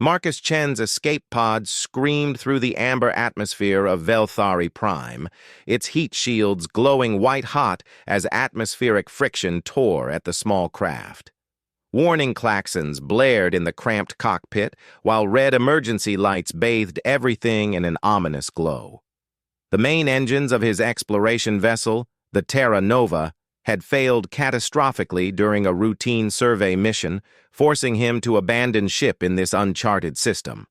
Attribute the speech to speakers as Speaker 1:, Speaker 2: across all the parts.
Speaker 1: Marcus Chen's escape pod screamed through the amber atmosphere of Velthari Prime, its heat shields glowing white-hot as atmospheric friction tore at the small craft. Warning klaxons blared in the cramped cockpit, while red emergency lights bathed everything in an ominous glow. The main engines of his exploration vessel, the Terra Nova, had failed catastrophically during a routine survey mission, forcing him to abandon ship in this uncharted system.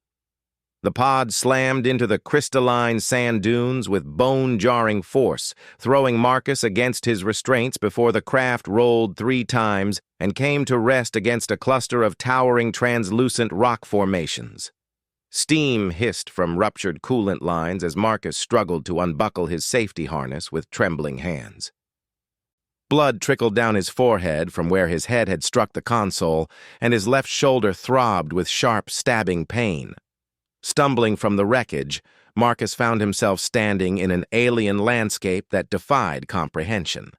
Speaker 1: The pod slammed into the crystalline sand dunes with bone-jarring force, throwing Marcus against his restraints before the craft rolled 3 times and came to rest against a cluster of towering translucent rock formations. Steam hissed from ruptured coolant lines as Marcus struggled to unbuckle his safety harness with trembling hands. Blood trickled down his forehead from where his head had struck the console, and his left shoulder throbbed with sharp, stabbing pain. Stumbling from the wreckage, Marcus found himself standing in an alien landscape that defied comprehension.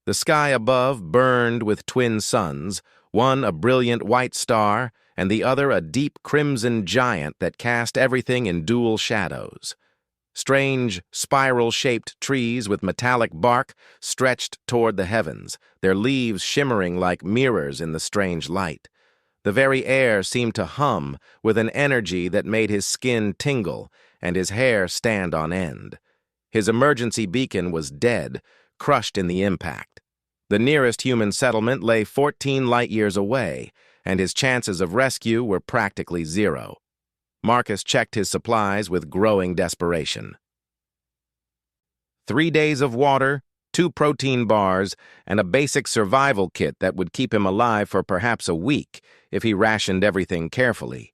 Speaker 1: The sky above burned with twin suns, one a brilliant white star, and the other a deep crimson giant that cast everything in dual shadows. Strange, spiral-shaped trees with metallic bark stretched toward the heavens, their leaves shimmering like mirrors in the strange light. The very air seemed to hum with an energy that made his skin tingle and his hair stand on end. His emergency beacon was dead, crushed in the impact. The nearest human settlement lay 14 light-years away, and his chances of rescue were practically zero. Marcus checked his supplies with growing desperation. 3 days of water, 2 protein bars, and a basic survival kit that would keep him alive for perhaps a week if he rationed everything carefully.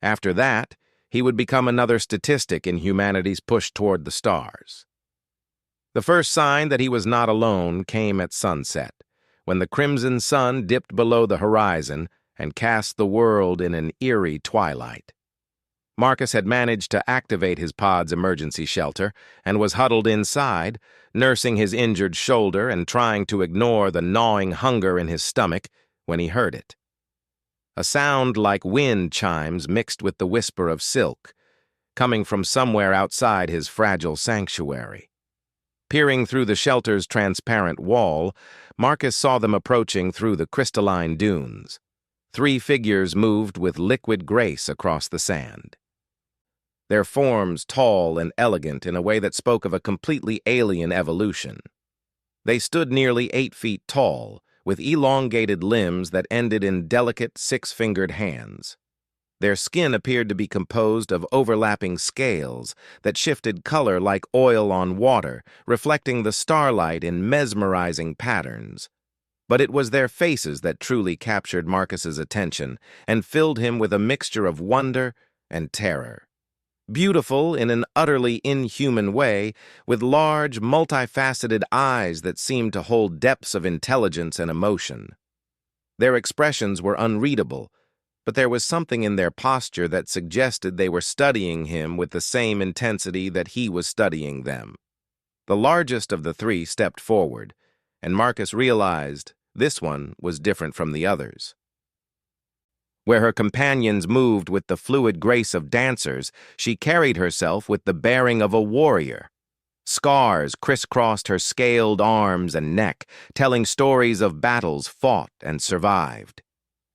Speaker 1: After that, he would become another statistic in humanity's push toward the stars. The first sign that he was not alone came at sunset, when the crimson sun dipped below the horizon and cast the world in an eerie twilight. Marcus had managed to activate his pod's emergency shelter and was huddled inside, nursing his injured shoulder and trying to ignore the gnawing hunger in his stomach when he heard it. A sound like wind chimes mixed with the whisper of silk, coming from somewhere outside his fragile sanctuary. Peering through the shelter's transparent wall, Marcus saw them approaching through the crystalline dunes. 3 figures moved with liquid grace across the sand. Their forms tall and elegant in a way that spoke of a completely alien evolution. They stood nearly 8 feet tall, with elongated limbs that ended in delicate 6-fingered hands. Their skin appeared to be composed of overlapping scales that shifted color like oil on water, reflecting the starlight in mesmerizing patterns. But it was their faces that truly captured Marcus's attention and filled him with a mixture of wonder and terror. Beautiful in an utterly inhuman way, with large, multifaceted eyes that seemed to hold depths of intelligence and emotion. Their expressions were unreadable, but there was something in their posture that suggested they were studying him with the same intensity that he was studying them. The largest of the 3 stepped forward, and Marcus realized this one was different from the others. Where her companions moved with the fluid grace of dancers, she carried herself with the bearing of a warrior. Scars crisscrossed her scaled arms and neck, telling stories of battles fought and survived.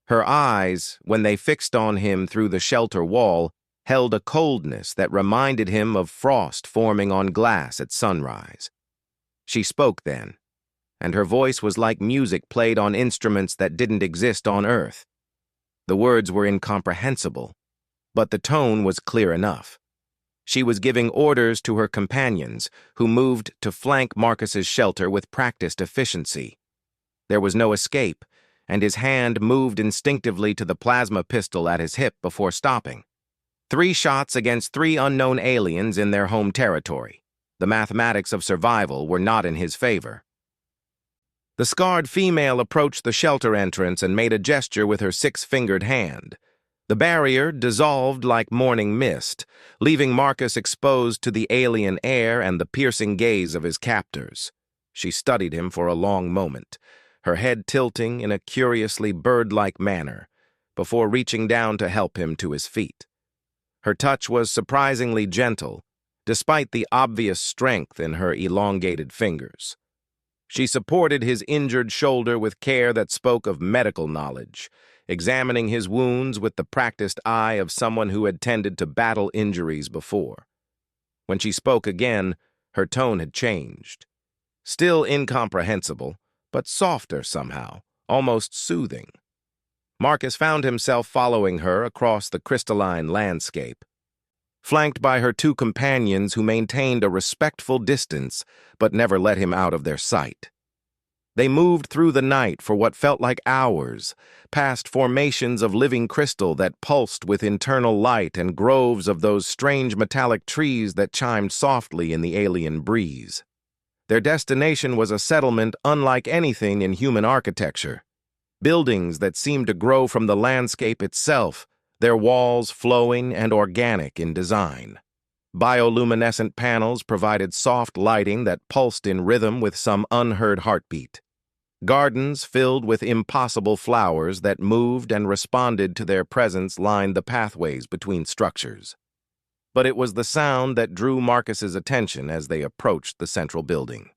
Speaker 1: Her eyes, when they fixed on him through the shelter wall, held a coldness that reminded him of frost forming on glass at sunrise. She spoke then, and her voice was like music played on instruments that didn't exist on Earth. The words were incomprehensible, but the tone was clear enough. She was giving orders to her companions, who moved to flank Marcus's shelter with practiced efficiency. There was no escape, and his hand moved instinctively to the plasma pistol at his hip before stopping. 3 shots against 3 unknown aliens in their home territory. The mathematics of survival were not in his favor. The scarred female approached the shelter entrance and made a gesture with her 6-fingered hand. The barrier dissolved like morning mist, leaving Marcus exposed to the alien air and the piercing gaze of his captors. She studied him for a long moment, her head tilting in a curiously bird-like manner, before reaching down to help him to his feet. Her touch was surprisingly gentle, despite the obvious strength in her elongated fingers. She supported his injured shoulder with care that spoke of medical knowledge, examining his wounds with the practiced eye of someone who had tended to battle injuries before. When she spoke again, her tone had changed. Still incomprehensible, but softer somehow, almost soothing. Marcus found himself following her across the crystalline landscape, flanked by her two companions who maintained a respectful distance but never let him out of their sight. They moved through the night for what felt like hours, past formations of living crystal that pulsed with internal light and groves of those strange metallic trees that chimed softly in the alien breeze. Their destination was a settlement unlike anything in human architecture. Buildings that seemed to grow from the landscape itself, their walls flowing and organic in design. Bioluminescent panels provided soft lighting that pulsed in rhythm with some unheard heartbeat. Gardens filled with impossible flowers that moved and responded to their presence lined the pathways between structures. But it was the sound that drew Marcus's attention as they approached the central building.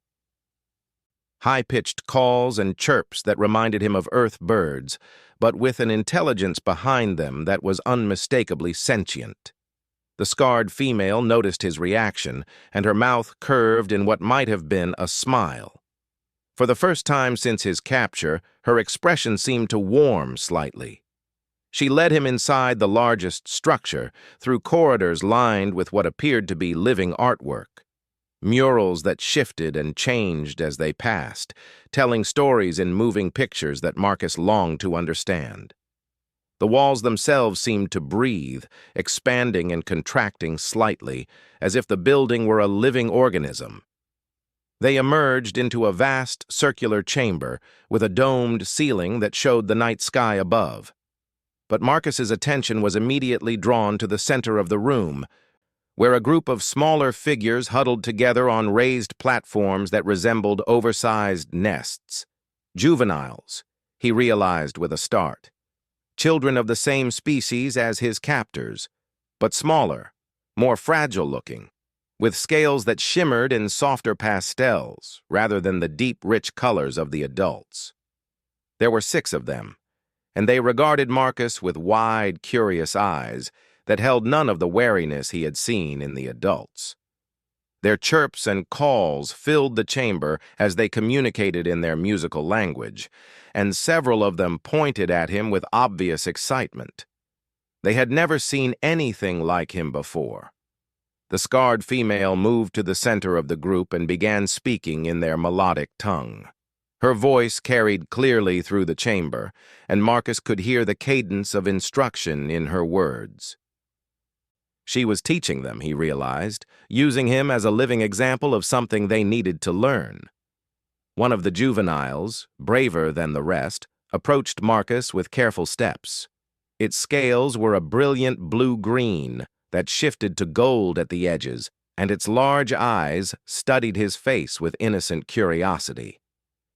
Speaker 1: High-pitched calls and chirps that reminded him of earth birds, but with an intelligence behind them that was unmistakably sentient. The scarred female noticed his reaction, and her mouth curved in what might have been a smile. For the first time since his capture, her expression seemed to warm slightly. She led him inside the largest structure, through corridors lined with what appeared to be living artwork. Murals that shifted and changed as they passed, telling stories in moving pictures that Marcus longed to understand. The walls themselves seemed to breathe, expanding and contracting slightly, as if the building were a living organism. They emerged into a vast circular chamber with a domed ceiling that showed the night sky above. But Marcus's attention was immediately drawn to the center of the room, where a group of smaller figures huddled together on raised platforms that resembled oversized nests. Juveniles, he realized with a start. Children of the same species as his captors, but smaller, more fragile-looking, with scales that shimmered in softer pastels rather than the deep, rich colors of the adults. There were 6 of them, and they regarded Marcus with wide, curious eyes that held none of the wariness he had seen in the adults. Their chirps and calls filled the chamber as they communicated in their musical language, and several of them pointed at him with obvious excitement. They had never seen anything like him before. The scarred female moved to the center of the group and began speaking in their melodic tongue. Her voice carried clearly through the chamber, and Marcus could hear the cadence of instruction in her words. She was teaching them, he realized, using him as a living example of something they needed to learn. One of the juveniles, braver than the rest, approached Marcus with careful steps. Its scales were a brilliant blue-green that shifted to gold at the edges, and its large eyes studied his face with innocent curiosity.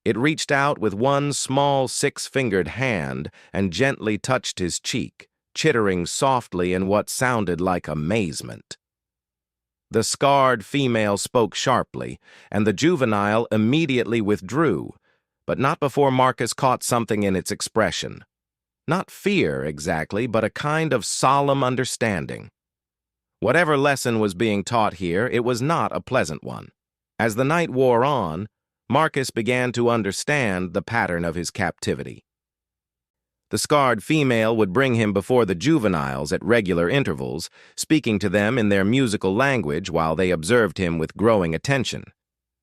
Speaker 1: It reached out with one small 6-fingered hand and gently touched his cheek, chittering softly in what sounded like amazement. The scarred female spoke sharply, and the juvenile immediately withdrew, but not before Marcus caught something in its expression. Not fear, exactly, but a kind of solemn understanding. Whatever lesson was being taught here, it was not a pleasant one. As the night wore on, Marcus began to understand the pattern of his captivity. The scarred female would bring him before the juveniles at regular intervals, speaking to them in their musical language while they observed him with growing attention.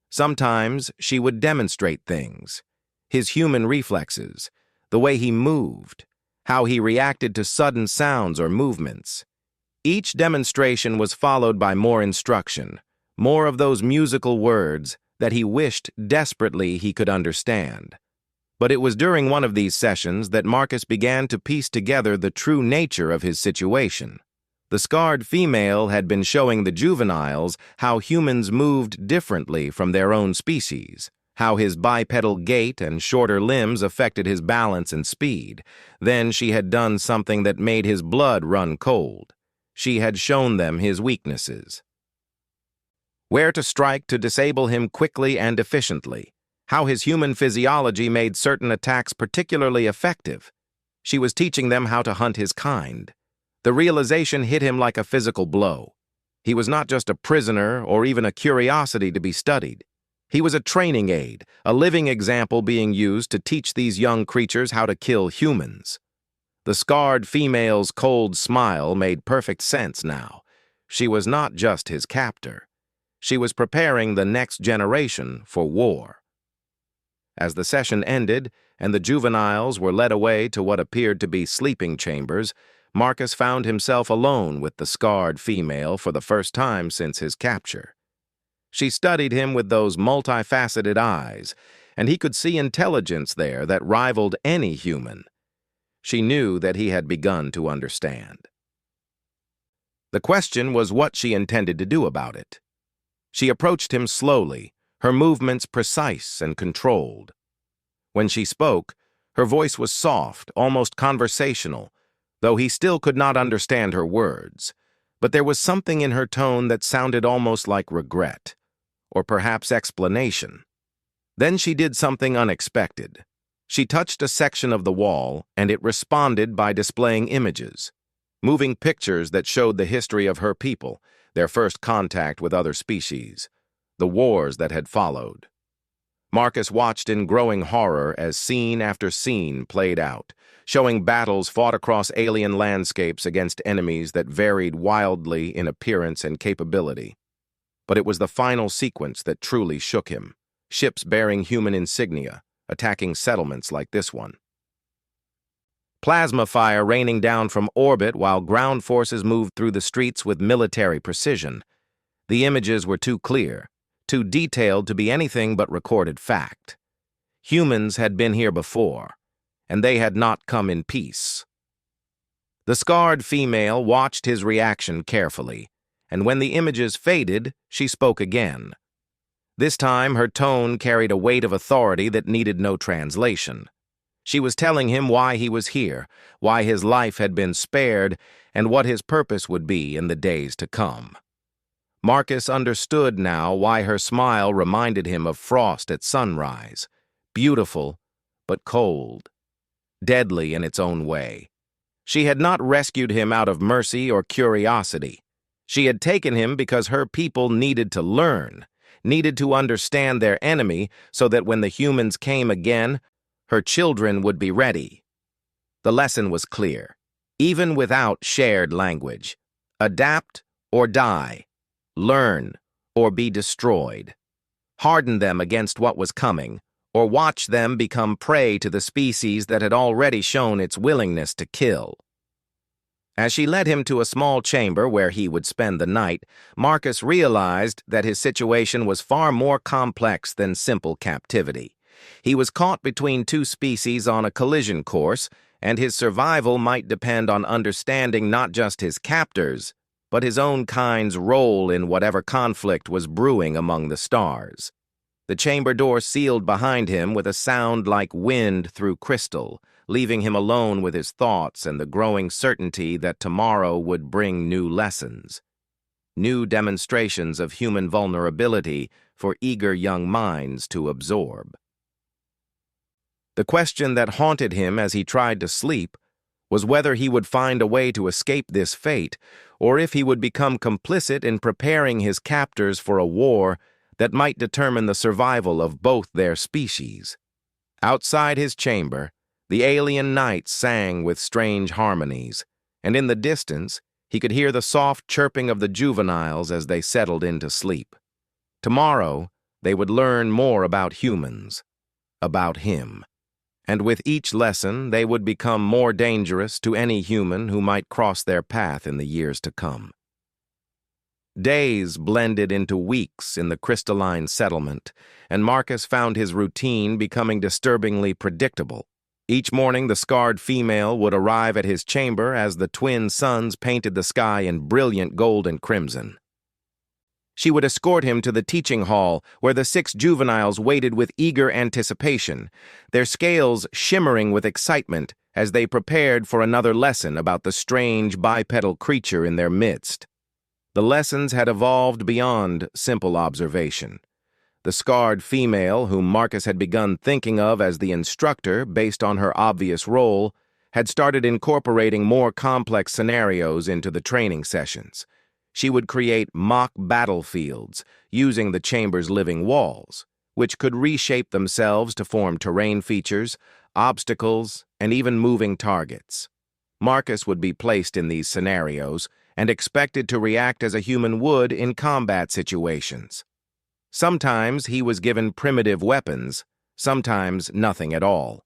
Speaker 1: Sometimes she would demonstrate things, his human reflexes, the way he moved, how he reacted to sudden sounds or movements. Each demonstration was followed by more instruction, more of those musical words that he wished desperately he could understand. But it was during one of these sessions that Marcus began to piece together the true nature of his situation. The scarred female had been showing the juveniles how humans moved differently from their own species, how his bipedal gait and shorter limbs affected his balance and speed. Then she had done something that made his blood run cold. She had shown them his weaknesses. Where to strike to disable him quickly and efficiently. How his human physiology made certain attacks particularly effective. She was teaching them how to hunt his kind. The realization hit him like a physical blow. He was not just a prisoner or even a curiosity to be studied. He was a training aid, a living example being used to teach these young creatures how to kill humans. The scarred female's cold smile made perfect sense now. She was not just his captor. She was preparing the next generation for war. As the session ended and the juveniles were led away to what appeared to be sleeping chambers, Marcus found himself alone with the scarred female for the first time since his capture. She studied him with those multifaceted eyes, and he could see intelligence there that rivaled any human. She knew that he had begun to understand. The question was what she intended to do about it. She approached him slowly, her movements precise and controlled. When she spoke, her voice was soft, almost conversational, though he still could not understand her words. But there was something in her tone that sounded almost like regret, or perhaps explanation. Then she did something unexpected. She touched a section of the wall, and it responded by displaying images, moving pictures that showed the history of her people, their first contact with other species, the wars that had followed. Marcus watched in growing horror as scene after scene played out, showing battles fought across alien landscapes against enemies that varied wildly in appearance and capability. But it was the final sequence that truly shook him, ships bearing human insignia, attacking settlements like this one. Plasma fire raining down from orbit while ground forces moved through the streets with military precision. The images were too clear, too detailed to be anything but recorded fact. Humans had been here before, and they had not come in peace. The scarred female watched his reaction carefully, and when the images faded, she spoke again. This time, her tone carried a weight of authority that needed no translation. She was telling him why he was here, why his life had been spared, and what his purpose would be in the days to come. Marcus understood now why her smile reminded him of frost at sunrise, beautiful but cold, deadly in its own way. She had not rescued him out of mercy or curiosity. She had taken him because her people needed to learn, needed to understand their enemy so that when the humans came again, her children would be ready. The lesson was clear, even without shared language. Adapt or die. Learn or be destroyed. Harden them against what was coming, or watch them become prey to the species that had already shown its willingness to kill. As she led him to a small chamber where he would spend the night, Marcus realized that his situation was far more complex than simple captivity. He was caught between two species on a collision course, and his survival might depend on understanding not just his captors, but his own kind's role in whatever conflict was brewing among the stars. The chamber door sealed behind him with a sound like wind through crystal, leaving him alone with his thoughts and the growing certainty that tomorrow would bring new lessons, new demonstrations of human vulnerability for eager young minds to absorb. The question that haunted him as he tried to sleep was whether he would find a way to escape this fate, or if he would become complicit in preparing his captors for a war that might determine the survival of both their species. Outside his chamber, the alien night sang with strange harmonies, and in the distance, he could hear the soft chirping of the juveniles as they settled into sleep. Tomorrow, they would learn more about humans, about him. And with each lesson, they would become more dangerous to any human who might cross their path in the years to come. Days blended into weeks in the crystalline settlement, and Marcus found his routine becoming disturbingly predictable. Each morning, the scarred female would arrive at his chamber as the twin suns painted the sky in brilliant gold and crimson. She would escort him to the teaching hall, where the 6 juveniles waited with eager anticipation, their scales shimmering with excitement as they prepared for another lesson about the strange bipedal creature in their midst. The lessons had evolved beyond simple observation. The scarred female, whom Marcus had begun thinking of as the instructor based on her obvious role, had started incorporating more complex scenarios into the training sessions. She would create mock battlefields using the chamber's living walls, which could reshape themselves to form terrain features, obstacles, and even moving targets. Marcus would be placed in these scenarios and expected to react as a human would in combat situations. Sometimes he was given primitive weapons, sometimes nothing at all.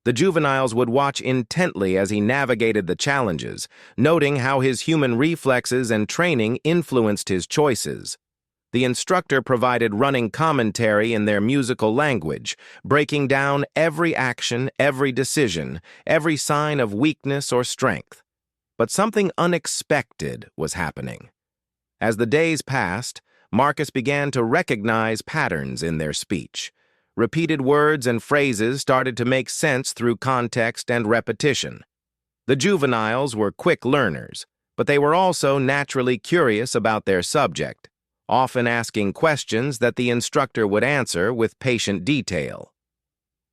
Speaker 1: The juveniles would watch intently as he navigated the challenges, noting how his human reflexes and training influenced his choices. The instructor provided running commentary in their musical language, breaking down every action, every decision, every sign of weakness or strength. But something unexpected was happening. As the days passed, Marcus began to recognize patterns in their speech. Repeated words and phrases started to make sense through context and repetition. The juveniles were quick learners, but they were also naturally curious about their subject, often asking questions that the instructor would answer with patient detail.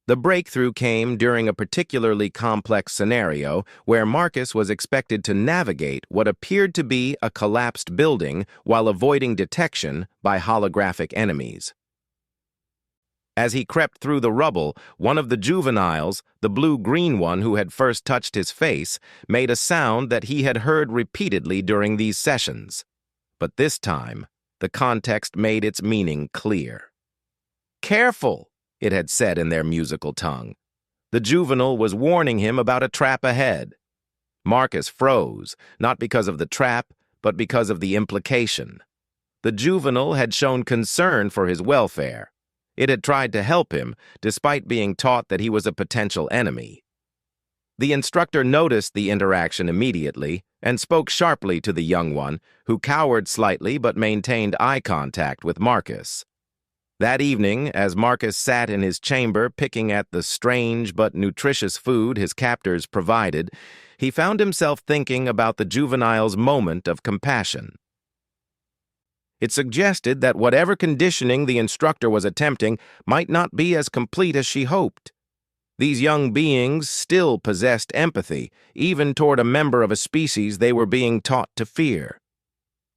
Speaker 1: The breakthrough came during a particularly complex scenario where Marcus was expected to navigate what appeared to be a collapsed building while avoiding detection by holographic enemies. As he crept through the rubble, one of the juveniles, the blue-green one who had first touched his face, made a sound that he had heard repeatedly during these sessions. But this time, the context made its meaning clear. "Careful," it had said in their musical tongue. The juvenile was warning him about a trap ahead. Marcus froze, not because of the trap, but because of the implication. The juvenile had shown concern for his welfare. It had tried to help him, despite being taught that he was a potential enemy. The instructor noticed the interaction immediately and spoke sharply to the young one, who cowered slightly but maintained eye contact with Marcus. That evening, as Marcus sat in his chamber picking at the strange but nutritious food his captors provided, he found himself thinking about the juvenile's moment of compassion. It suggested that whatever conditioning the instructor was attempting might not be as complete as she hoped. These young beings still possessed empathy, even toward a member of a species they were being taught to fear.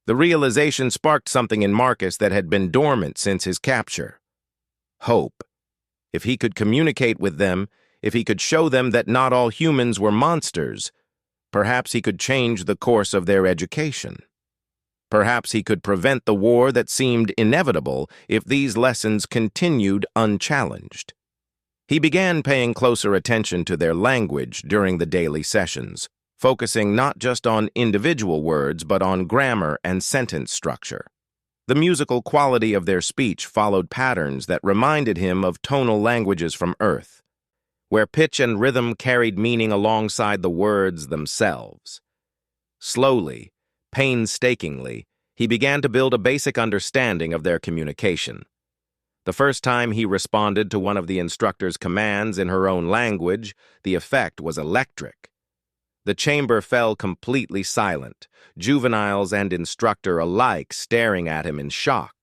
Speaker 1: The realization sparked something in Marcus that had been dormant since his capture. Hope. If he could communicate with them, if he could show them that not all humans were monsters, perhaps he could change the course of their education. Perhaps he could prevent the war that seemed inevitable if these lessons continued unchallenged. He began paying closer attention to their language during the daily sessions, focusing not just on individual words but on grammar and sentence structure. The musical quality of their speech followed patterns that reminded him of tonal languages from Earth, where pitch and rhythm carried meaning alongside the words themselves. Slowly, painstakingly, he began to build a basic understanding of their communication. The first time he responded to one of the instructor's commands in her own language, the effect was electric. The chamber fell completely silent, juveniles and instructor alike staring at him in shock.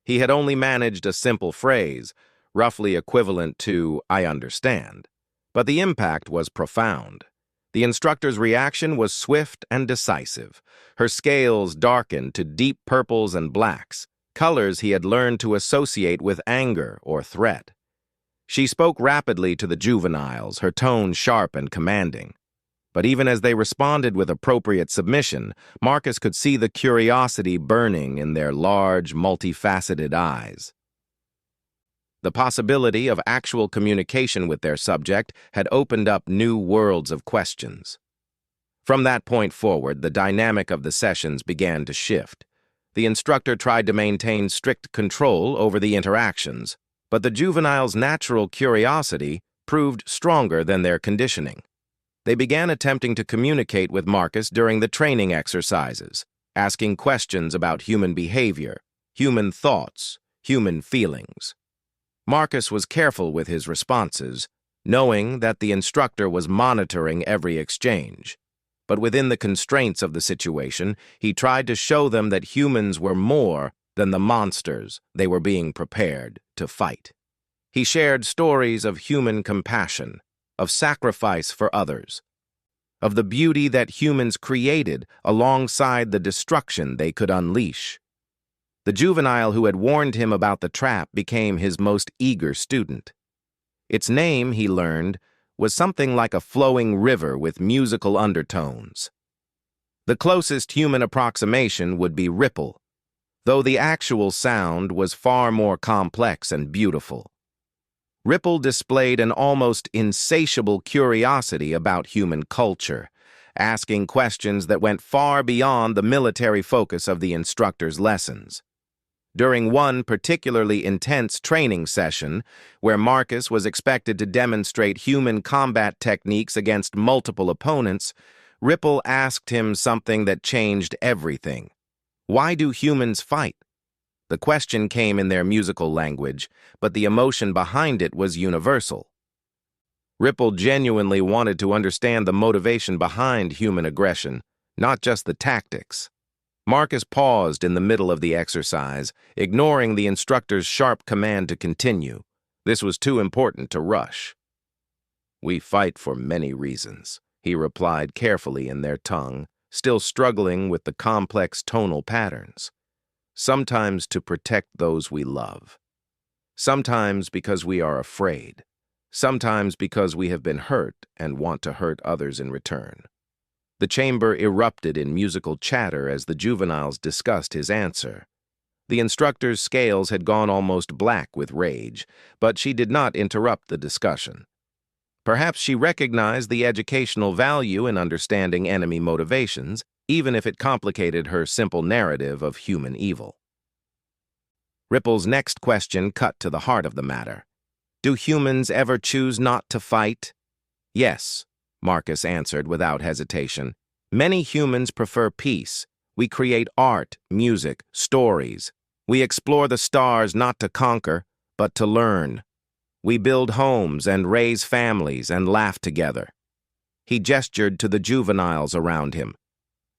Speaker 1: He had only managed a simple phrase, roughly equivalent to "I understand," but the impact was profound. The instructor's reaction was swift and decisive. Her scales darkened to deep purples and blacks, colors he had learned to associate with anger or threat. She spoke rapidly to the juveniles, her tone sharp and commanding. But even as they responded with appropriate submission, Marcus could see the curiosity burning in their large, multifaceted eyes. The possibility of actual communication with their subject had opened up new worlds of questions. From that point forward, the dynamic of the sessions began to shift. The instructor tried to maintain strict control over the interactions, but the juveniles' natural curiosity proved stronger than their conditioning. They began attempting to communicate with Marcus during the training exercises, asking questions about human behavior, human thoughts, human feelings. Marcus was careful with his responses, knowing that the instructor was monitoring every exchange. But within the constraints of the situation, he tried to show them that humans were more than the monsters they were being prepared to fight. He shared stories of human compassion, of sacrifice for others, of the beauty that humans created alongside the destruction they could unleash. The juvenile who had warned him about the trap became his most eager student. Its name, he learned, was something like a flowing river with musical undertones. The closest human approximation would be ripple, though the actual sound was far more complex and beautiful. Ripple displayed an almost insatiable curiosity about human culture, asking questions that went far beyond the military focus of the instructor's lessons. During one particularly intense training session, where Marcus was expected to demonstrate human combat techniques against multiple opponents, Ripple asked him something that changed everything. Why do humans fight? The question came in their musical language, but the emotion behind it was universal. Ripple genuinely wanted to understand the motivation behind human aggression, not just the tactics. Marcus paused in the middle of the exercise, ignoring the instructor's sharp command to continue. This was too important to rush. "We fight for many reasons," he replied carefully in their tongue, still struggling with the complex tonal patterns. "Sometimes to protect those we love. Sometimes because we are afraid. Sometimes because we have been hurt and want to hurt others in return." The chamber erupted in musical chatter as the juveniles discussed his answer. The instructor's scales had gone almost black with rage, but she did not interrupt the discussion. Perhaps she recognized the educational value in understanding enemy motivations, even if it complicated her simple narrative of human evil. Ripple's next question cut to the heart of the matter. "Do humans ever choose not to fight?" "Yes," Marcus answered without hesitation. "Many humans prefer peace. We create art, music, stories. We explore the stars not to conquer, but to learn. We build homes and raise families and laugh together." He gestured to the juveniles around him.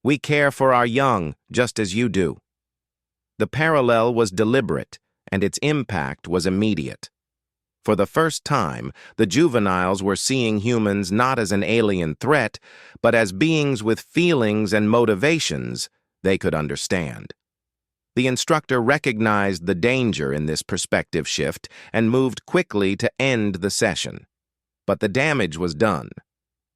Speaker 1: "We care for our young, just as you do." The parallel was deliberate, and its impact was immediate. For the first time, the juveniles were seeing humans not as an alien threat, but as beings with feelings and motivations they could understand. The instructor recognized the danger in this perspective shift and moved quickly to end the session. But the damage was done.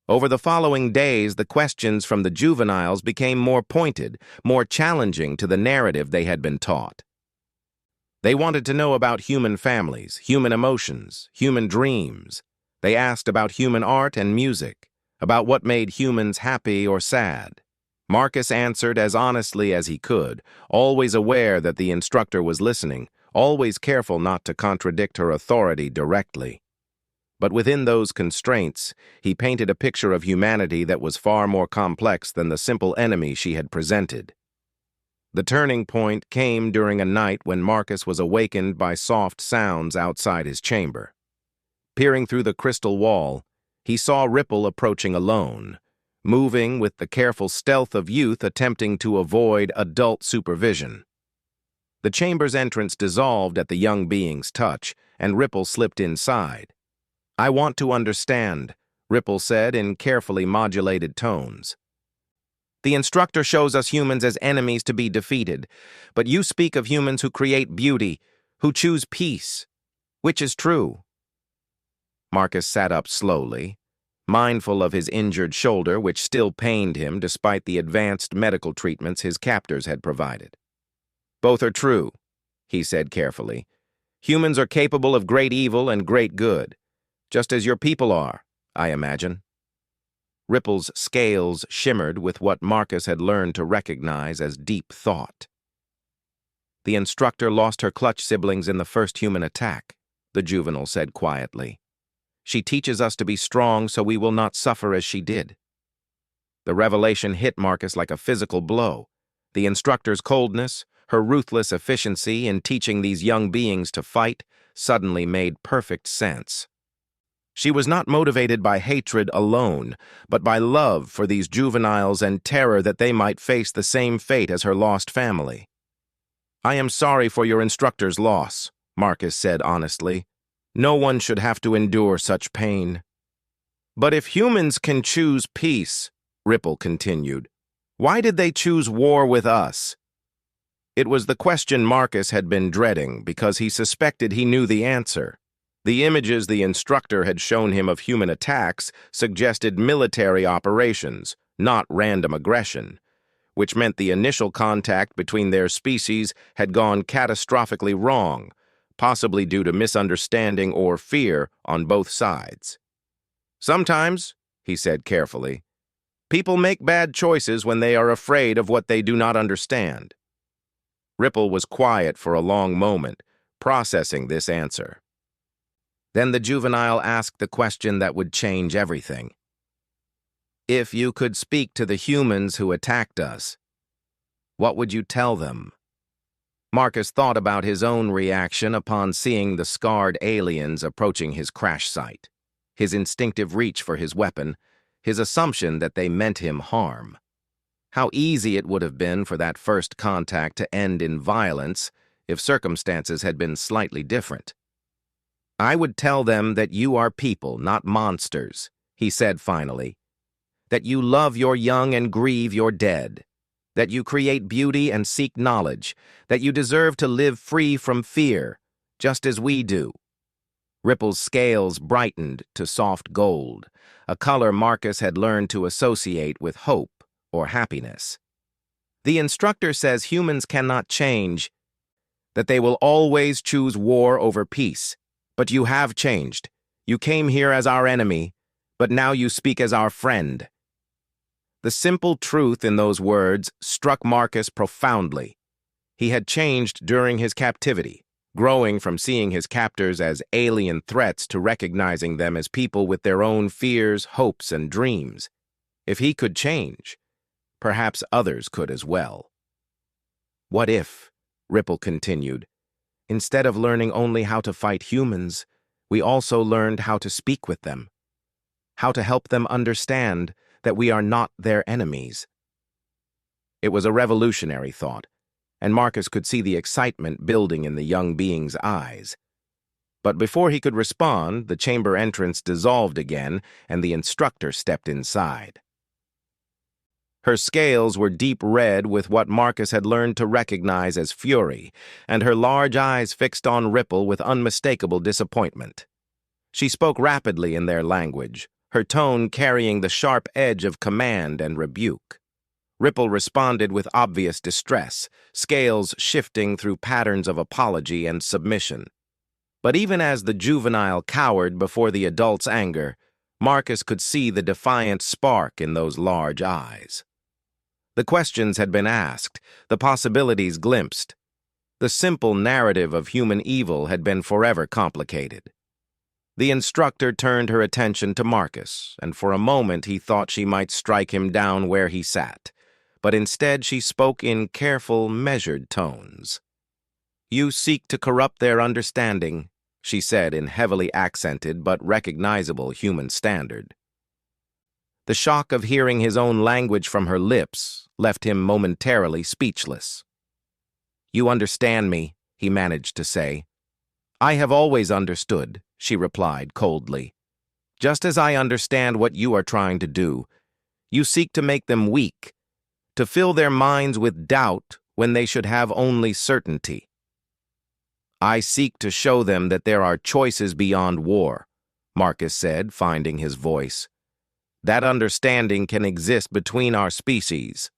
Speaker 1: Over the following days, the questions from the juveniles became more pointed, more challenging to the narrative they had been taught. They wanted to know about human families, human emotions, human dreams. They asked about human art and music, about what made humans happy or sad. Marcus answered as honestly as he could, always aware that the instructor was listening, always careful not to contradict her authority directly. But within those constraints, he painted a picture of humanity that was far more complex than the simple enemy she had presented. The turning point came during a night when Marcus was awakened by soft sounds outside his chamber. Peering through the crystal wall, he saw Ripple approaching alone, moving with the careful stealth of youth attempting to avoid adult supervision. The chamber's entrance dissolved at the young being's touch, and Ripple slipped inside. "I want to understand," Ripple said in carefully modulated tones. "The instructor shows us humans as enemies to be defeated, but you speak of humans who create beauty, who choose peace. Which is true?" Marcus sat up slowly, mindful of his injured shoulder, which still pained him despite the advanced medical treatments his captors had provided. "Both are true," he said carefully. "Humans are capable of great evil and great good, just as your people are, I imagine." Ripple's scales shimmered with what Marcus had learned to recognize as deep thought. "The instructor lost her clutch siblings in the first human attack," the juvenile said quietly. "She teaches us to be strong so we will not suffer as she did." The revelation hit Marcus like a physical blow. The instructor's coldness, her ruthless efficiency in teaching these young beings to fight, suddenly made perfect sense. She was not motivated by hatred alone, but by love for these juveniles and terror that they might face the same fate as her lost family. "I am sorry for your instructor's loss," Marcus said honestly. "No one should have to endure such pain." "But if humans can choose peace," Ripple continued, "why did they choose war with us?" It was the question Marcus had been dreading because he suspected he knew the answer. The images the instructor had shown him of human attacks suggested military operations, not random aggression, which meant the initial contact between their species had gone catastrophically wrong, possibly due to misunderstanding or fear on both sides. "Sometimes," he said carefully, "people make bad choices when they are afraid of what they do not understand." Ripple was quiet for a long moment, processing this answer. Then the juvenile asked the question that would change everything. "If you could speak to the humans who attacked us, what would you tell them?" Marcus thought about his own reaction upon seeing the scarred aliens approaching his crash site, his instinctive reach for his weapon, his assumption that they meant him harm. How easy it would have been for that first contact to end in violence if circumstances had been slightly different. "I would tell them that you are people, not monsters," he said finally. "That you love your young and grieve your dead. That you create beauty and seek knowledge. That you deserve to live free from fear, just as we do." Ripple's scales brightened to soft gold, a color Marcus had learned to associate with hope or happiness. "The instructor says humans cannot change, that they will always choose war over peace. But you have changed. You came here as our enemy, but now you speak as our friend." The simple truth in those words struck Marcus profoundly. He had changed during his captivity, growing from seeing his captors as alien threats to recognizing them as people with their own fears, hopes, and dreams. If he could change, perhaps others could as well. "What if," Ripple continued, "instead of learning only how to fight humans, we also learned how to speak with them, how to help them understand that we are not their enemies?" It was a revolutionary thought, and Marcus could see the excitement building in the young being's eyes. But before he could respond, the chamber entrance dissolved again, and the instructor stepped inside. Her scales were deep red with what Marcus had learned to recognize as fury, and her large eyes fixed on Ripple with unmistakable disappointment. She spoke rapidly in their language, her tone carrying the sharp edge of command and rebuke. Ripple responded with obvious distress, scales shifting through patterns of apology and submission. But even as the juvenile cowered before the adult's anger, Marcus could see the defiant spark in those large eyes. The questions had been asked, the possibilities glimpsed. The simple narrative of human evil had been forever complicated. The instructor turned her attention to Marcus, and for a moment he thought she might strike him down where he sat, but instead she spoke in careful, measured tones. "You seek to corrupt their understanding," she said in heavily accented but recognizable human standard. The shock of hearing his own language from her lips left him momentarily speechless. "You understand me," he managed to say. "I have always understood," she replied coldly. "Just as I understand what you are trying to do. You seek to make them weak, to fill their minds with doubt when they should have only certainty. I seek to show them that there are choices beyond war," Marcus said, finding his voice. "That understanding can exist between our species."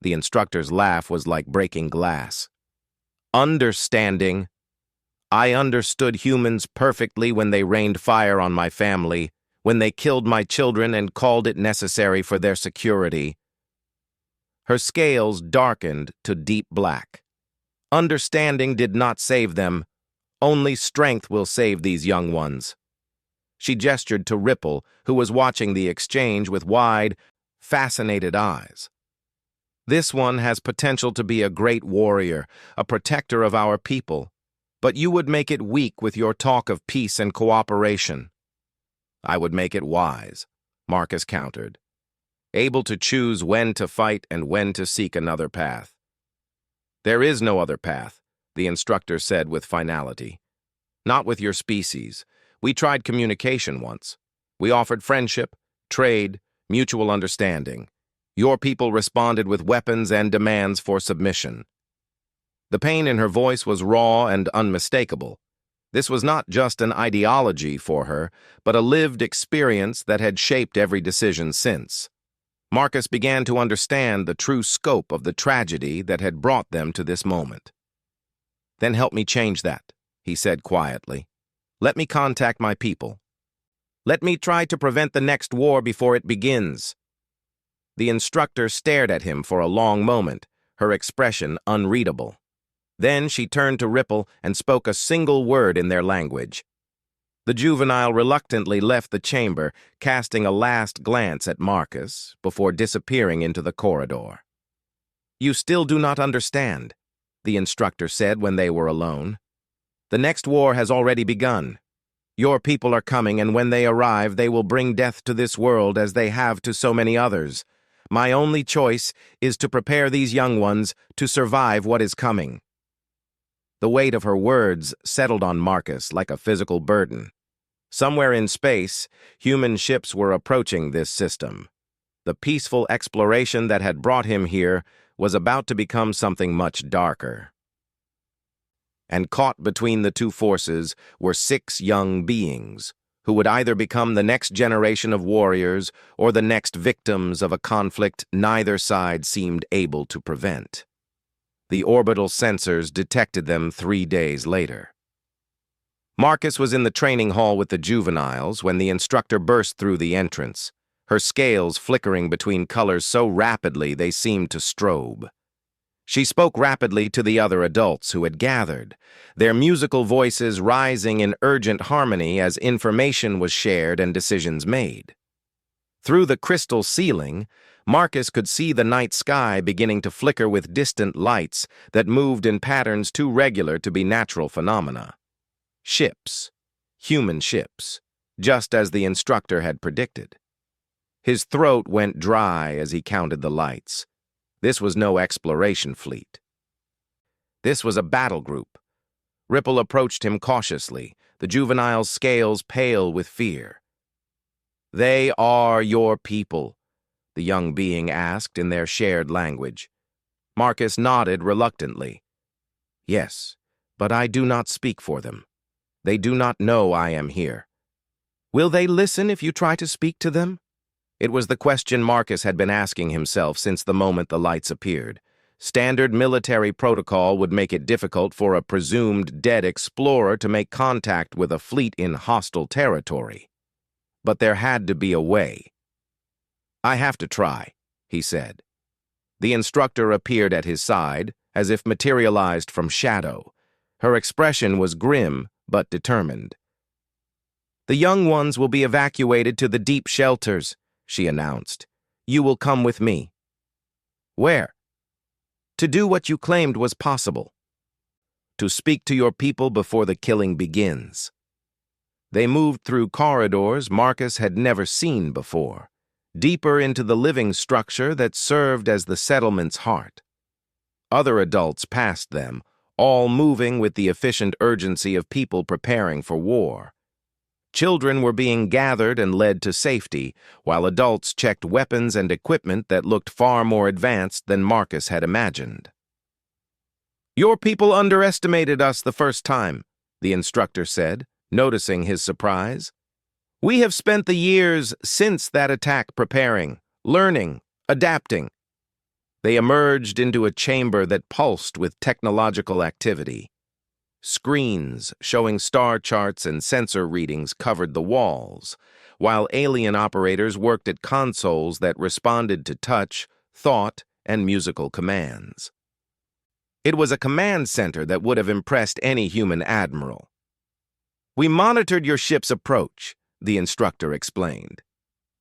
Speaker 1: The instructor's laugh was like breaking glass. "Understanding? I understood humans perfectly when they rained fire on my family, when they killed my children and called it necessary for their security." Her scales darkened to deep black. "Understanding did not save them. Only strength will save these young ones." She gestured to Ripple, who was watching the exchange with wide, fascinated eyes. This one has potential to be a great warrior, a protector of our people, but you would make it weak with your talk of peace and cooperation. I would make it wise, Marcus countered, able to choose when to fight and when to seek another path. There is no other path, the instructor said with finality. Not with your species. We tried communication once. We offered friendship, trade, mutual understanding. Your people responded with weapons and demands for submission. The pain in her voice was raw and unmistakable. This was not just an ideology for her, but a lived experience that had shaped every decision since. Marcus began to understand the true scope of the tragedy that had brought them to this moment. Then help me change that, he said quietly. Let me contact my people. Let me try to prevent the next war before it begins. The instructor stared at him for a long moment, her expression unreadable. Then she turned to Ripple and spoke a single word in their language. The juvenile reluctantly left the chamber, casting a last glance at Marcus before disappearing into the corridor. You still do not understand, the instructor said when they were alone. The next war has already begun. Your people are coming, and when they arrive, they will bring death to this world as they have to so many others. My only choice is to prepare these young ones to survive what is coming. The weight of her words settled on Marcus like a physical burden. Somewhere in space, human ships were approaching this system. The peaceful exploration that had brought him here was about to become something much darker. And caught between the two forces were 6 young beings, who would either become the next generation of warriors or the next victims of a conflict neither side seemed able to prevent. The orbital sensors detected them 3 days later. Marcus was in the training hall with the juveniles when the instructor burst through the entrance, her scales flickering between colors so rapidly they seemed to strobe. She spoke rapidly to the other adults who had gathered, their musical voices rising in urgent harmony as information was shared and decisions made. Through the crystal ceiling, Marcus could see the night sky beginning to flicker with distant lights that moved in patterns too regular to be natural phenomena. Ships, human ships, just as the instructor had predicted. His throat went dry as he counted the lights. This was no exploration fleet. This was a battle group. Ripple approached him cautiously, the juvenile's scales pale with fear. They are your people, the young being asked in their shared language. Marcus nodded reluctantly. Yes, but I do not speak for them. They do not know I am here. Will they listen if you try to speak to them? It was the question Marcus had been asking himself since the moment the lights appeared. Standard military protocol would make it difficult for a presumed dead explorer to make contact with a fleet in hostile territory. But there had to be a way. I have to try, he said. The instructor appeared at his side, as if materialized from shadow. Her expression was grim but determined. The young ones will be evacuated to the deep shelters, she announced. You will come with me. Where? To do what you claimed was possible. To speak to your people before the killing begins. They moved through corridors Marcus had never seen before, deeper into the living structure that served as the settlement's heart. Other adults passed them, all moving with the efficient urgency of people preparing for war. Children were being gathered and led to safety, while adults checked weapons and equipment that looked far more advanced than Marcus had imagined. Your people underestimated us the first time, the instructor said, noticing his surprise. We have spent the years since that attack preparing, learning, adapting. They emerged into a chamber that pulsed with technological activity. Screens showing star charts and sensor readings covered the walls, while alien operators worked at consoles that responded to touch, thought, and musical commands. It was a command center that would have impressed any human admiral. We monitored your ship's approach, the instructor explained.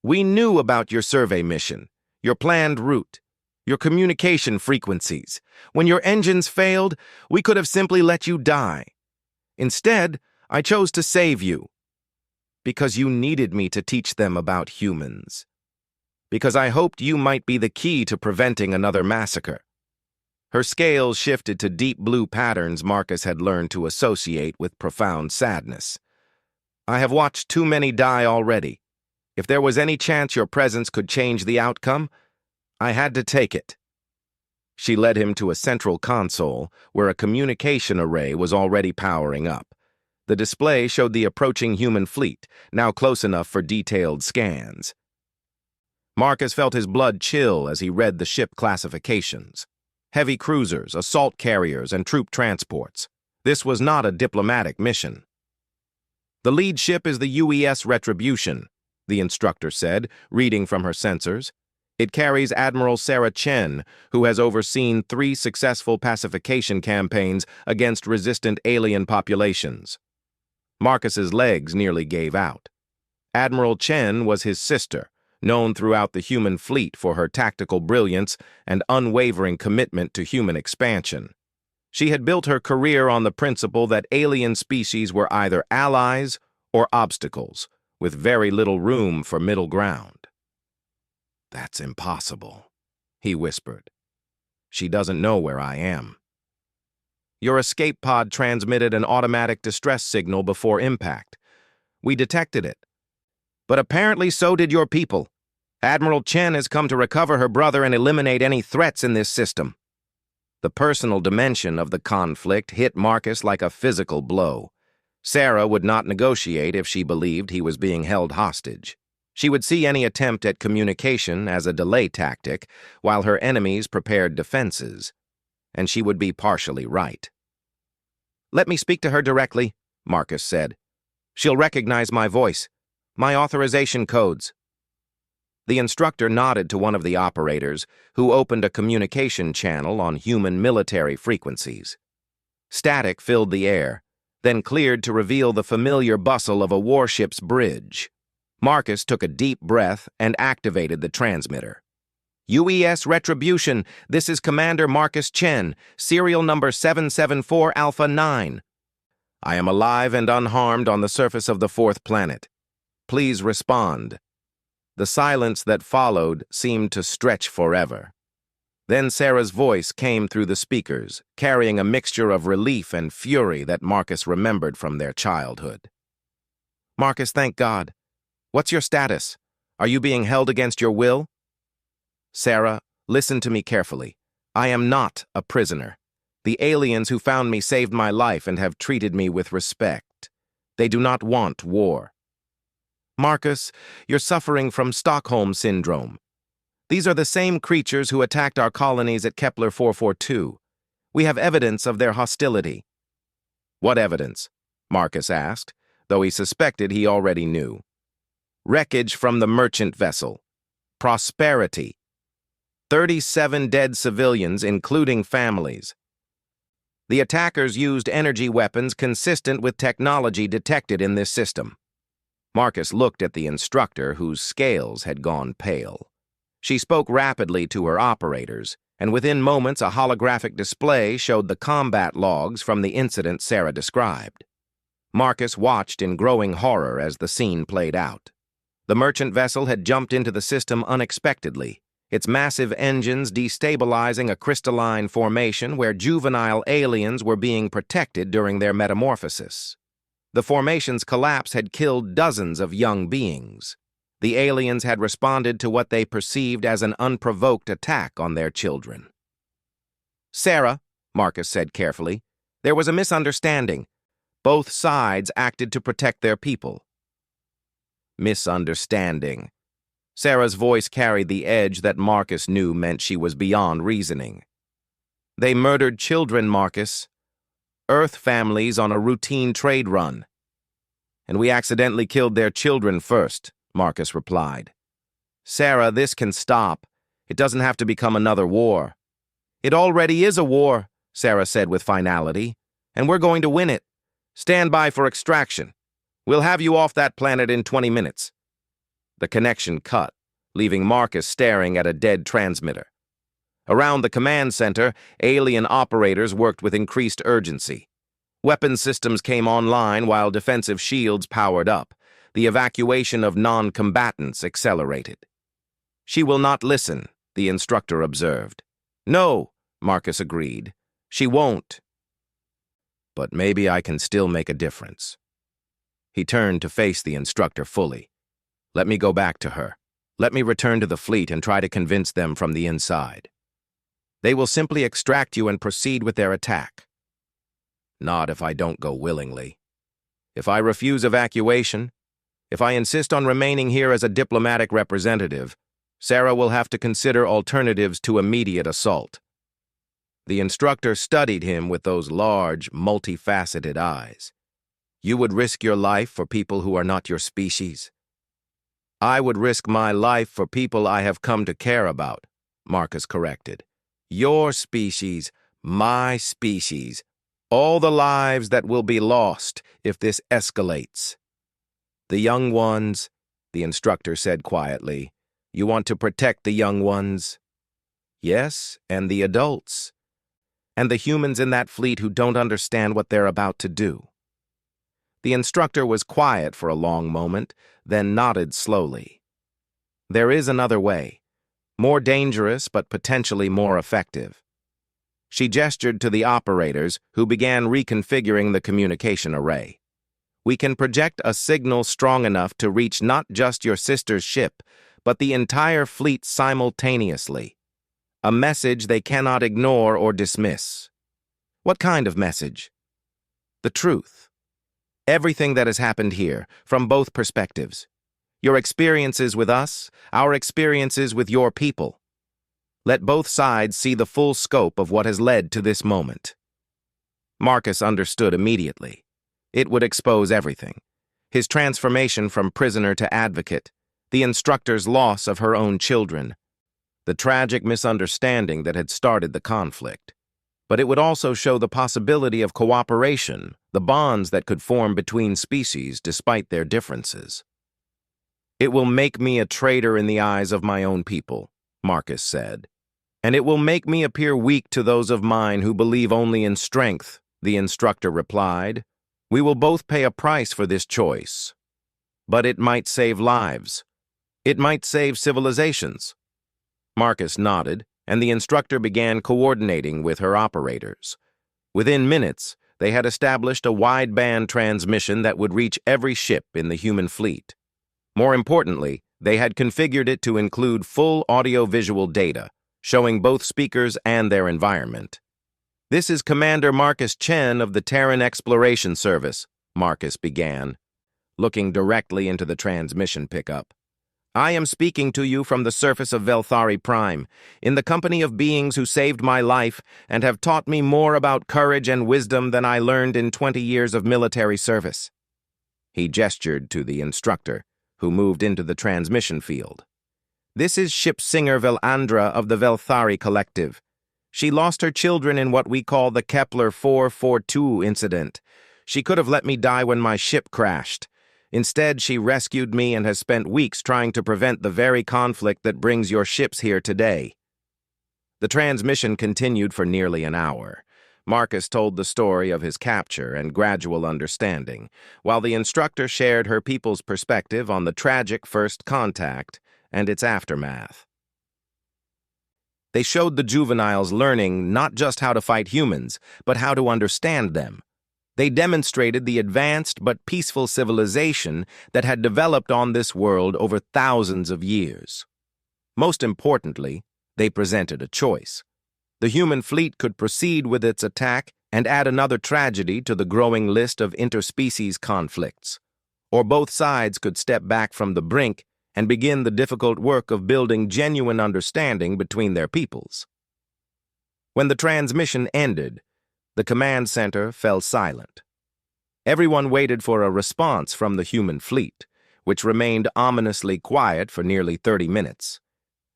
Speaker 1: We knew about your survey mission, your planned route. Your communication frequencies. When your engines failed, we could have simply let you die. Instead, I chose to save you. Because you needed me to teach them about humans. Because I hoped you might be the key to preventing another massacre. Her scales shifted to deep blue patterns Marcus had learned to associate with profound sadness. I have watched too many die already. If there was any chance your presence could change the outcome, I had to take it. She led him to a central console where a communication array was already powering up. The display showed the approaching human fleet, now close enough for detailed scans. Marcus felt his blood chill as he read the ship classifications. Heavy cruisers, assault carriers, and troop transports. This was not a diplomatic mission. The lead ship is the UES Retribution, the instructor said, reading from her sensors. It carries Admiral Sarah Chen, who has overseen 3 successful pacification campaigns against resistant alien populations. Marcus's legs nearly gave out. Admiral Chen was his sister, known throughout the human fleet for her tactical brilliance and unwavering commitment to human expansion. She had built her career on the principle that alien species were either allies or obstacles, with very little room for middle ground. "That's impossible," he whispered. "She doesn't know where I am." "Your escape pod transmitted an automatic distress signal before impact. We detected it. But apparently so did your people. Admiral Chen has come to recover her brother and eliminate any threats in this system." The personal dimension of the conflict hit Marcus like a physical blow. Sarah would not negotiate if she believed he was being held hostage. She would see any attempt at communication as a delay tactic, while her enemies prepared defenses. And she would be partially right. "Let me speak to her directly," Marcus said. "She'll recognize my voice, my authorization codes." The instructor nodded to one of the operators, who opened a communication channel on human military frequencies. Static filled the air, then cleared to reveal the familiar bustle of a warship's bridge. Marcus took a deep breath and activated the transmitter. "UES Retribution, this is Commander Marcus Chen, serial number 774 Alpha 9. I am alive and unharmed on the surface of the 4th planet. Please respond." The silence that followed seemed to stretch forever. Then Sarah's voice came through the speakers, carrying a mixture of relief and fury that Marcus remembered from their childhood. "Marcus, thank God. What's your status? Are you being held against your will?" "Sarah, listen to me carefully. I am not a prisoner. The aliens who found me saved my life and have treated me with respect. They do not want war." "Marcus, you're suffering from Stockholm Syndrome. These are the same creatures who attacked our colonies at Kepler 442. We have evidence of their hostility." "What evidence?" Marcus asked, though he suspected he already knew. "Wreckage from the merchant vessel. Prosperity. 37 dead civilians, including families. The attackers used energy weapons consistent with technology detected in this system." Marcus looked at the instructor, whose scales had gone pale. She spoke rapidly to her operators, and within moments a holographic display showed the combat logs from the incident Sarah described. Marcus watched in growing horror as the scene played out. The merchant vessel had jumped into the system unexpectedly, its massive engines destabilizing a crystalline formation where juvenile aliens were being protected during their metamorphosis. The formation's collapse had killed dozens of young beings. The aliens had responded to what they perceived as an unprovoked attack on their children. "Sarah," Marcus said carefully, "there was a misunderstanding. Both sides acted to protect their people." Misunderstanding. Sarah's voice carried the edge that Marcus knew meant she was beyond reasoning. "They murdered children, Marcus. Earth families on a routine trade run. And we accidentally killed their children first," Marcus replied. "Sarah, this can stop. It doesn't have to become another war." "It already is a war," Sarah said with finality, "and we're going to win it. Stand by for extraction. We'll have you off that planet in 20 minutes. The connection cut, leaving Marcus staring at a dead transmitter. Around the command center, alien operators worked with increased urgency. Weapon systems came online while defensive shields powered up. The evacuation of non-combatants accelerated. "She will not listen," the instructor observed. "No," Marcus agreed. "She won't." "But maybe I can still make a difference." He turned to face the instructor fully. "Let me go back to her. Let me return to the fleet and try to convince them from the inside. They will simply extract you and proceed with their attack." "Not if I don't go willingly. If I refuse evacuation, if I insist on remaining here as a diplomatic representative, Sarah will have to consider alternatives to immediate assault." The instructor studied him with those large, multifaceted eyes. "You would risk your life for people who are not your species?" "I would risk my life for people I have come to care about," Marcus corrected. "Your species, my species, all the lives that will be lost if this escalates." "The young ones," the instructor said quietly. "You want to protect the young ones?" "Yes, and the adults. And the humans in that fleet who don't understand what they're about to do." The instructor was quiet for a long moment, then nodded slowly. "There is another way. More dangerous, but potentially more effective." She gestured to the operators, who began reconfiguring the communication array. "We can project a signal strong enough to reach not just your sister's ship, but the entire fleet simultaneously. A message they cannot ignore or dismiss." "What kind of message?" "The truth. Everything that has happened here, from both perspectives. Your experiences with us, our experiences with your people. Let both sides see the full scope of what has led to this moment." Marcus understood immediately. It would expose everything. His transformation from prisoner to advocate, the instructor's loss of her own children, the tragic misunderstanding that had started the conflict. But it would also show the possibility of cooperation, the bonds that could form between species despite their differences. "It will make me a traitor in the eyes of my own people," Marcus said. "And it will make me appear weak to those of mine who believe only in strength," the instructor replied. "We will both pay a price for this choice. But it might save lives. It might save civilizations." Marcus nodded, and the instructor began coordinating with her operators. Within minutes, they had established a wideband transmission that would reach every ship in the human fleet. More importantly, they had configured it to include full audio-visual data, showing both speakers and their environment. "This is Commander Marcus Chen of the Terran Exploration Service," Marcus began, looking directly into the transmission pickup. "I am speaking to you from the surface of Velthari Prime, in the company of beings who saved my life and have taught me more about courage and wisdom than I learned in 20 years of military service." He gestured to the instructor, who moved into the transmission field. "This is Ship Singer Velandra of the Velthari Collective. She lost her children in what we call the Kepler 442 incident. She could have let me die when my ship crashed. Instead, she rescued me and has spent weeks trying to prevent the very conflict that brings your ships here today." The transmission continued for nearly an hour. Marcus told the story of his capture and gradual understanding, while the instructor shared her people's perspective on the tragic first contact and its aftermath. They showed the juveniles learning not just how to fight humans, but how to understand them. They demonstrated the advanced but peaceful civilization that had developed on this world over thousands of years. Most importantly, they presented a choice. The human fleet could proceed with its attack and add another tragedy to the growing list of interspecies conflicts, or both sides could step back from the brink and begin the difficult work of building genuine understanding between their peoples. When the transmission ended, the command center fell silent. Everyone waited for a response from the human fleet, which remained ominously quiet for nearly 30 minutes.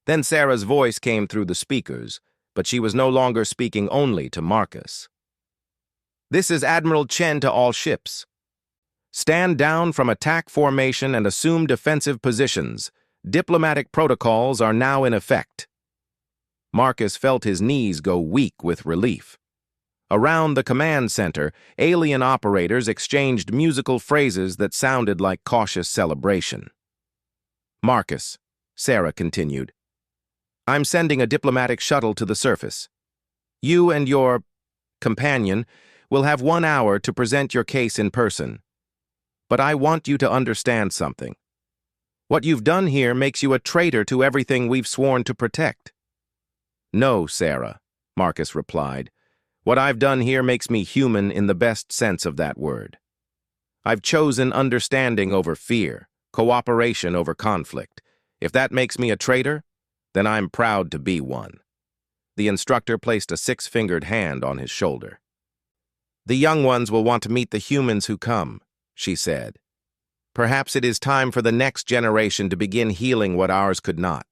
Speaker 1: Then Sarah's voice came through the speakers, but she was no longer speaking only to Marcus. "This is Admiral Chen to all ships. Stand down from attack formation and assume defensive positions. Diplomatic protocols are now in effect." Marcus felt his knees go weak with relief. Around the command center, alien operators exchanged musical phrases that sounded like cautious celebration. "Marcus," Sarah continued, "I'm sending a diplomatic shuttle to the surface. You and your companion will have 1 hour to present your case in person. But I want you to understand something. What you've done here makes you a traitor to everything we've sworn to protect." "No, Sarah," Marcus replied. "What I've done here makes me human in the best sense of that word. I've chosen understanding over fear, cooperation over conflict. If that makes me a traitor, then I'm proud to be one." The instructor placed a 6-fingered hand on his shoulder. "The young ones will want to meet the humans who come," she said. "Perhaps it is time for the next generation to begin healing what ours could not."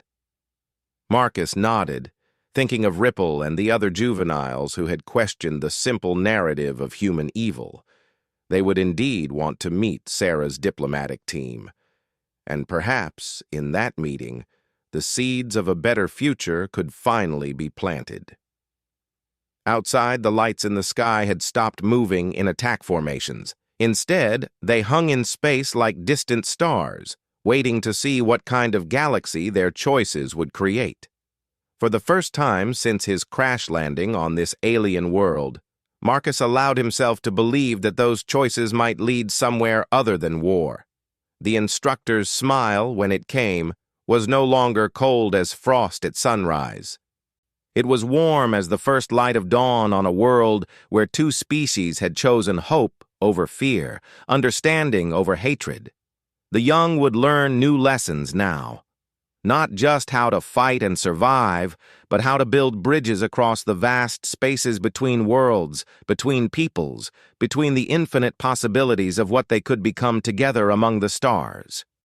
Speaker 1: Marcus nodded, thinking of Ripple and the other juveniles who had questioned the simple narrative of human evil. They would indeed want to meet Sarah's diplomatic team. And perhaps, in that meeting, the seeds of a better future could finally be planted. Outside, the lights in the sky had stopped moving in attack formations. Instead, they hung in space like distant stars, waiting to see what kind of galaxy their choices would create. For the first time since his crash landing on this alien world, Marcus allowed himself to believe that those choices might lead somewhere other than war. The instructor's smile, when it came, was no longer cold as frost at sunrise. It was warm as the first light of dawn on a world where 2 species had chosen hope over fear, understanding over hatred. The young would learn new lessons now. Not just how to fight and survive, but how to build bridges across the vast spaces between worlds, between peoples, between the infinite possibilities of what they could become together among the stars.